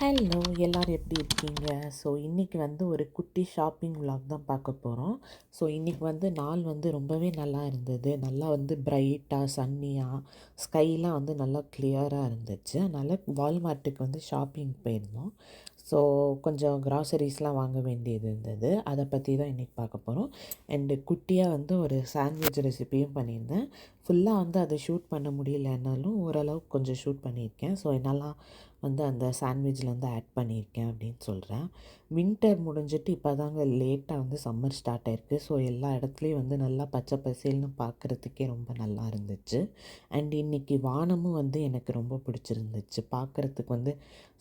Hello! எல்லாரும் எப்படி இருக்கீங்க? ஸோ இன்னைக்கு வந்து ஒரு குட்டி ஷாப்பிங் விலாக் தான் பார்க்க போறோம். ஸோ இன்னைக்கு வந்து நாள் வந்து ரொம்பவே நல்லா இருந்தது. நல்லா வந்து பிரைட்டா, சன்னியா, ஸ்கைலாம் வந்து நல்லா கிளியரா இருந்துச்சு. அதனால வால்மார்ட்டுக்கு வந்து ஷாப்பிங் போயிருந்தோம். ஸோ கொஞ்சம் கிராசரிஸ்லாம் வாங்க வேண்டியது இருந்தது. அதை பற்றி தான் இன்றைக்கி பார்க்க போகிறோம். அண்டு குட்டியாக வந்து ஒரு சாண்ட்விச் ரெசிபியும் பண்ணியிருந்தேன். ஃபுல்லாக வந்து அதை ஷூட் பண்ண முடியலனாலும் ஓரளவுக்கு கொஞ்சம் ஷூட் பண்ணியிருக்கேன். ஸோ என்னெல்லாம் வந்து அந்த சாண்ட்விச்சில் வந்து ஆட் பண்ணியிருக்கேன் அப்படின்னு சொல்கிறேன். வின்டர் முடிஞ்சிட்டு இப்போ தாங்க லேட்டாக வந்து சம்மர் ஸ்டார்ட் ஆயிருக்கு. ஸோ எல்லா இடத்துலையும் வந்து நல்லா பச்சை பசேல்னு பார்க்குறதுக்கே ரொம்ப நல்லா இருந்துச்சு. அண்ட் இன்றைக்கி வானமும் வந்து எனக்கு ரொம்ப பிடிச்சிருந்துச்சு. பார்க்குறதுக்கு வந்து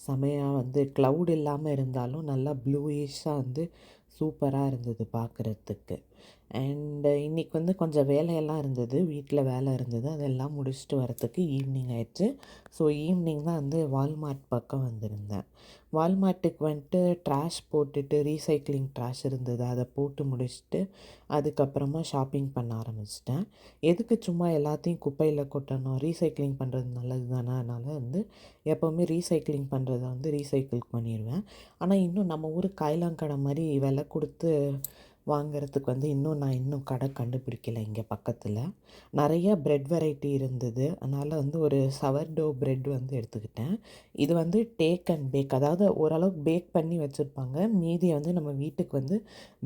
செமையாக வந்து க்ளவுட் இல்லாமல் இருந்தாலும் நல்லா ப்ளூயிஷாக வந்து சூப்பராக இருந்தது பார்க்குறதுக்கு. அண்டு இன்றைக்கி வந்து கொஞ்சம் வேலையெல்லாம் இருந்தது. வீட்டில் வேலை இருந்தது. அதெல்லாம் முடிச்சுட்டு வரத்துக்கு ஈவினிங் ஆயிடுச்சு. ஸோ ஈவினிங் தான் வந்து வால்மார்ட் பக்கம் வந்திருந்தேன். வால்மார்ட்டுக்கு வந்துட்டு ட்ராஷ் போட்டுட்டு ரீசைக்ளிங் ட்ராஷ் இருந்தது. அதை போட்டு முடிச்சுட்டு அதுக்கப்புறமா ஷாப்பிங் பண்ண ஆரம்பிச்சிட்டேன். எதுக்கு சும்மா எல்லாத்தையும் குப்பையில் கொட்டணும்? ரீசைக்ளிங் பண்ணுறது நல்லது தானே. அதனால் வந்து எப்போவுமே ரீசைக்ளிங் பண்ணுறத வந்து ரீசைக்கிள் பண்ணிடுவேன். ஆனால் இன்னும் நம்ம ஊர் காய்லாங்கடை மாதிரி விலை கொடுத்து வாங்கிறதுக்கு வந்து இன்னும் கடை கண்டுபிடிக்கல இங்கே பக்கத்தில். நிறைய பிரெட் வெரைட்டி இருந்தது. அதனால் வந்து ஒரு சவர்டோ பிரெட் வந்து எடுத்துக்கிட்டேன். இது வந்து டேக் அண்ட் பேக், அதாவது ஓரளவுக்கு பேக் பண்ணி வச்சுருப்பாங்க. மீதியை வந்து நம்ம வீட்டுக்கு வந்து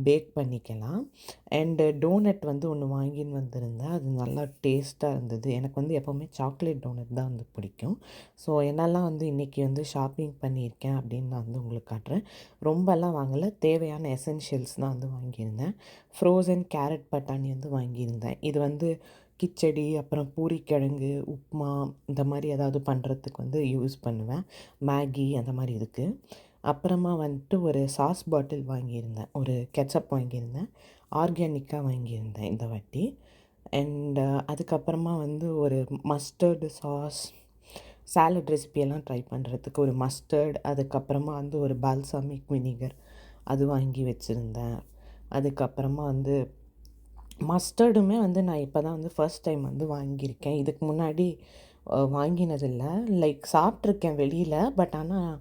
பேக் பண்ணிக்கலாம். அண்டு டோனட் வந்து ஒன்று வாங்கின்னு வந்திருந்தேன். அது நல்லா டேஸ்ட்டாக இருந்தது. எனக்கு வந்து எப்போவுமே சாக்லேட் டோனட் தான் வந்து பிடிக்கும். ஸோ என்னெல்லாம் வந்து இன்றைக்கி வந்து ஷாப்பிங் பண்ணியிருக்கேன் அப்படின்னு நான் வந்து உங்களுக்கு காட்டுறேன். ரொம்பலாம் வாங்கலை, தேவையான எசென்ஷியல்ஸ் தான் வந்து வாங்கியிருந்தேன். ஃப்ரோசன் கேரட் பட்டாணி வந்து வாங்கியிருந்தேன். இது வந்து கிச்சடி, அப்புறம் பூரிக்கிழங்கு, உப்புமா இந்த மாதிரி ஏதாவது பண்ணுறதுக்கு வந்து யூஸ் பண்ணுவேன். மேகி அந்த மாதிரி இதுக்கு. அப்புறமா வந்துட்டு ஒரு சாஸ் பாட்டில் வாங்கியிருந்தேன். ஒரு கெச்சப் வாங்கியிருந்தேன். ஆர்கானிக்காக வாங்கியிருந்தேன் இந்த வாட்டி. அண்டு அதுக்கப்புறமா வந்து ஒரு மஸ்டர்டு சாஸ், சாலட் ரெசிபியெல்லாம் ட்ரை பண்ணுறதுக்கு ஒரு மஸ்டர்ட், அதுக்கப்புறமா வந்து ஒரு பால்சாமிக் வினிகர் அது வாங்கி வச்சுருந்தேன். அதுக்கப்புறமா வந்து மஸ்டர்டுமே வந்து நான் இப்போ தான் வந்து ஃபர்ஸ்ட் டைம் வந்து வாங்கியிருக்கேன். இதுக்கு முன்னாடி வாங்கினதில்லை. லைக் சாப்பிட்ருக்கேன் வெளியில். பட் ஆனால்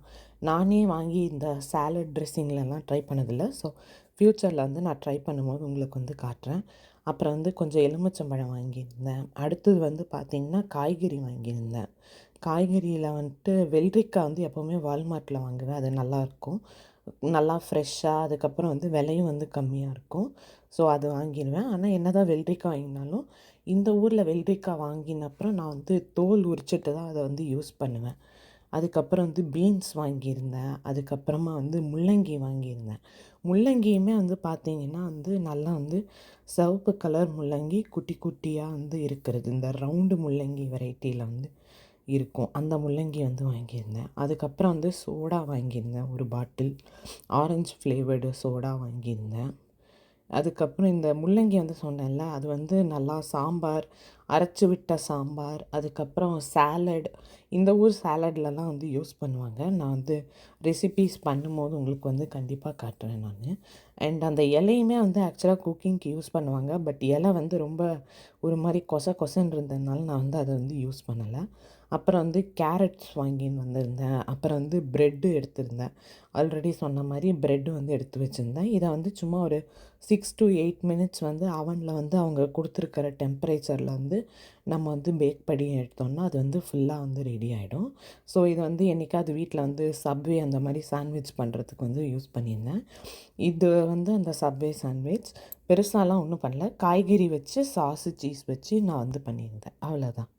நானே வாங்கி இந்த சாலட் ட்ரெஸ்ஸிங்லலாம் ட்ரை பண்ணதில்லை. ஸோ ஃப்யூச்சரில் வந்து நான் ட்ரை பண்ணும்போது உங்களுக்கு வந்து காட்டுறேன். அப்புறம் வந்து கொஞ்சம் எலுமிச்சம்பழம் வாங்கியிருந்தேன். அடுத்தது வந்து பார்த்திங்கன்னா காய்கறி வாங்கியிருந்தேன். காய்கறியில் வந்துட்டு வெள்ளரிக்காய் வந்து எப்போவுமே வால்மார்ட்டில் வாங்குவேன். அது நல்லாயிருக்கும், நல்லா ஃப்ரெஷ்ஷாக. அதுக்கப்புறம் வந்து விலையும் வந்து கம்மியாக இருக்கும். ஸோ அது வாங்கிடுவேன். ஆனால் என்ன தான் வெள்ளரிக்காய் வாங்கினாலும் இந்த ஊரில் வெள்ளரிக்காய் வாங்கின அப்புறம் நான் வந்து தோல் உரிச்சிட்டு தான் அதை வந்து யூஸ் பண்ணுவேன். அதுக்கப்புறம் வந்து பீன்ஸ் வாங்கியிருந்தேன். அதுக்கப்புறமா வந்து முள்ளங்கி வாங்கியிருந்தேன். முள்ளங்கியுமே வந்து பார்த்திங்கன்னா வந்து நல்லா வந்து சிவப்பு கலர் முள்ளங்கி குட்டி குட்டியாக வந்து இருக்கிறது. இந்த ரவுண்டு முள்ளங்கி வெரைட்டியில் வந்து இருக்கும். அந்த முள்ளங்கி வந்து வாங்கியிருந்தேன். அதுக்கப்புறம் வந்து சோடா வாங்கியிருந்தேன். ஒரு பாட்டில் ஆரஞ்சு ஃப்ளேவர்டு சோடா வாங்கியிருந்தேன். அதுக்கப்புறம் இந்த முள்ளங்கி வந்து சொன்னேன்ல, அது வந்து நல்லா சாம்பார், அரைச்சி விட்ட சாம்பார், அதுக்கப்புறம் சாலட், இந்த ஊர் சாலட்லலாம் வந்து யூஸ் பண்ணுவாங்க. நான் வந்து ரெசிபீஸ் பண்ணும்போது உங்களுக்கு வந்து கண்டிப்பாக காட்டுறேன் நான். அண்ட் அந்த இலையுமே வந்து ஆக்சுவலாக குக்கிங்க்கு யூஸ் பண்ணுவாங்க. பட் இலை வந்து ரொம்ப ஒரு மாதிரி கொசன்னு இருந்ததுனால நான் வந்து அதை வந்து யூஸ் பண்ணலை. அப்புறம் வந்து கேரட்ஸ் வாங்கின்னு வந்திருந்தேன். அப்புறம் வந்து ப்ரெட்டு எடுத்திருந்தேன். ஆல்ரெடி சொன்ன மாதிரி ப்ரெட்டு வந்து எடுத்து வச்சுருந்தேன். இதை வந்து சும்மா ஒரு 6 to 8 மினிட்ஸ் வந்து அவனில் வந்து அவங்க கொடுத்துருக்கிற டெம்பரேச்சரில் வந்து நம்ம வந்து பேக் பண்ணி எடுத்தோம்னா அது வந்து ஃபுல்லாக வந்து ரெடி ஆகிடும். ஸோ இது வந்து என்றைக்காவது வீட்டில் வந்து சப்வே அந்த மாதிரி சாண்ட்விச் பண்ணுறதுக்கு வந்து யூஸ் பண்ணியிருந்தேன். இது வந்து அந்த சப்வே சாண்ட்விச் பெருசாலாம் ஒன்றும் பண்ணல. காய்கறி வச்சு சாஸு சீஸ் வச்சு நான் வந்து பண்ணியிருந்தேன். அவ்வளோதான்.